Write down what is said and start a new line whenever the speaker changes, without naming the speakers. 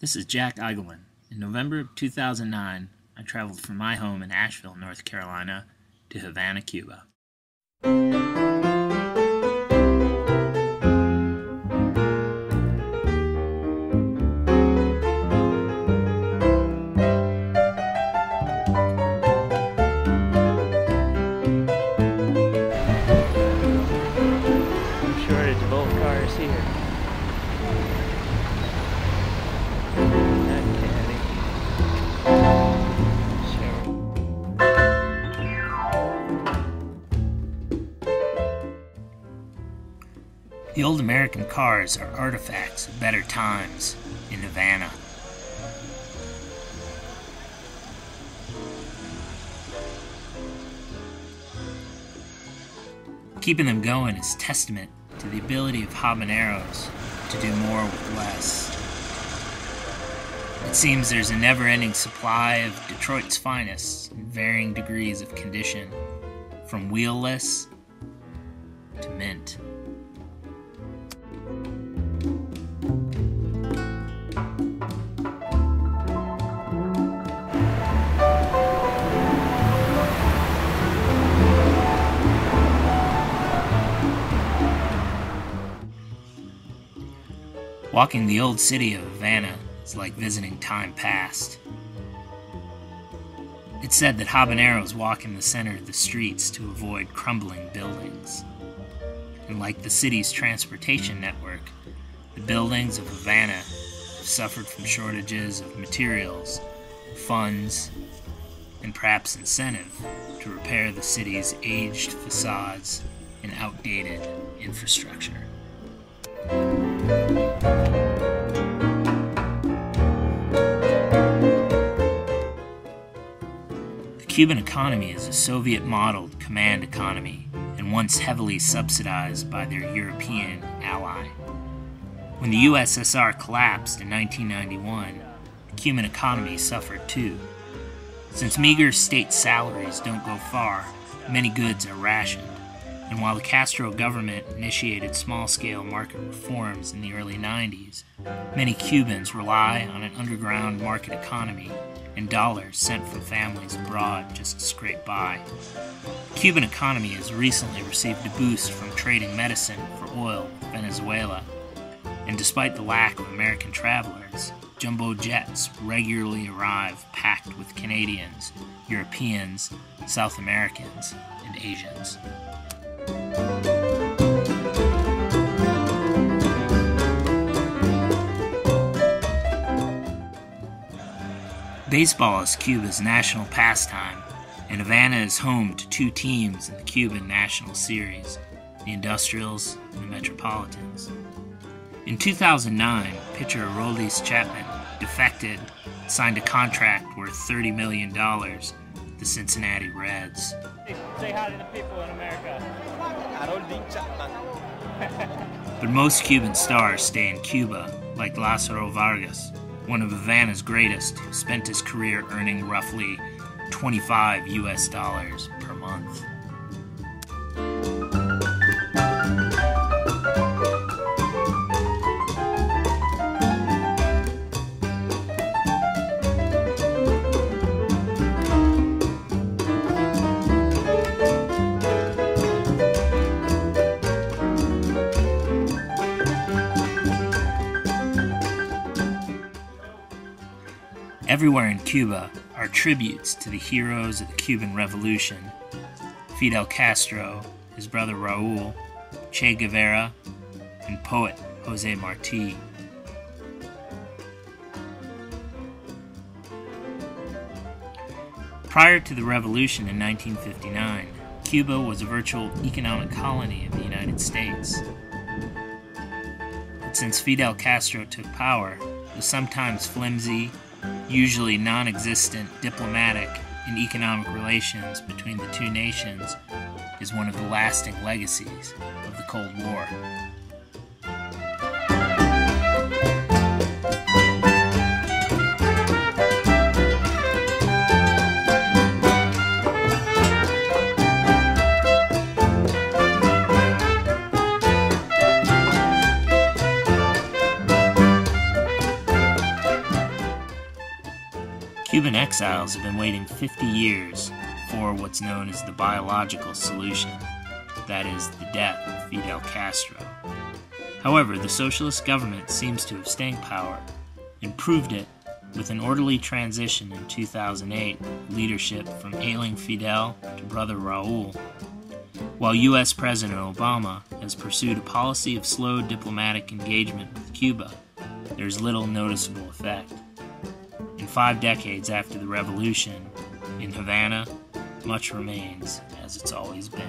This is Jack Eigelman. In November of 2009, I traveled from my home in Asheville, North Carolina, to Havana, Cuba. Shortage of old cars here. The old American cars are artifacts of better times in Havana. Keeping them going is testament to the ability of habaneros to do more with less. It seems there's a never-ending supply of Detroit's finest in varying degrees of condition, from wheelless to mint. Walking the old city of Havana is like visiting time past. It's said that habaneros walk in the center of the streets to avoid crumbling buildings. And like the city's transportation network, the buildings of Havana have suffered from shortages of materials, funds, and perhaps incentive to repair the city's aged facades and outdated infrastructure. The Cuban economy is a Soviet-modeled command economy and once heavily subsidized by their European ally. When the USSR collapsed in 1991, the Cuban economy suffered too. Since meager state salaries don't go far, many goods are rationed. And while the Castro government initiated small-scale market reforms in the early 90s, many Cubans rely on an underground market economy and dollars sent from families abroad just to scrape by. The Cuban economy has recently received a boost from trading medicine for oil with Venezuela, and despite the lack of American travelers, jumbo jets regularly arrive packed with Canadians, Europeans, South Americans, and Asians. Baseball is Cuba's national pastime, and Havana is home to two teams in the Cuban National Series, the Industrials and the Metropolitans. In 2009, pitcher Aroldis Chapman defected and signed a contract worth $30 million with the Cincinnati Reds.
Say hi to the people in America. Aroldis Chapman.
But most Cuban stars stay in Cuba, like Lázaro Vargas, one of Havana's greatest, who spent his career earning roughly $25 US per month. Everywhere in Cuba are tributes to the heroes of the Cuban Revolution: Fidel Castro, his brother Raul, Che Guevara, and poet Jose Marti. Prior to the revolution in 1959, Cuba was a virtual economic colony of the United States. But since Fidel Castro took power, the sometimes flimsy, usually non-existent diplomatic and economic relations between the two nations is one of the lasting legacies of the Cold War. Cuban exiles have been waiting 50 years for what's known as the biological solution, that is, the death of Fidel Castro. However, the socialist government seems to have staying power and proved it with an orderly transition in 2008, leadership from ailing Fidel to brother Raul. While U.S. President Obama has pursued a policy of slow diplomatic engagement with Cuba, there's little noticeable effect. In 5 decades after the revolution, in Havana, much remains as it's always been.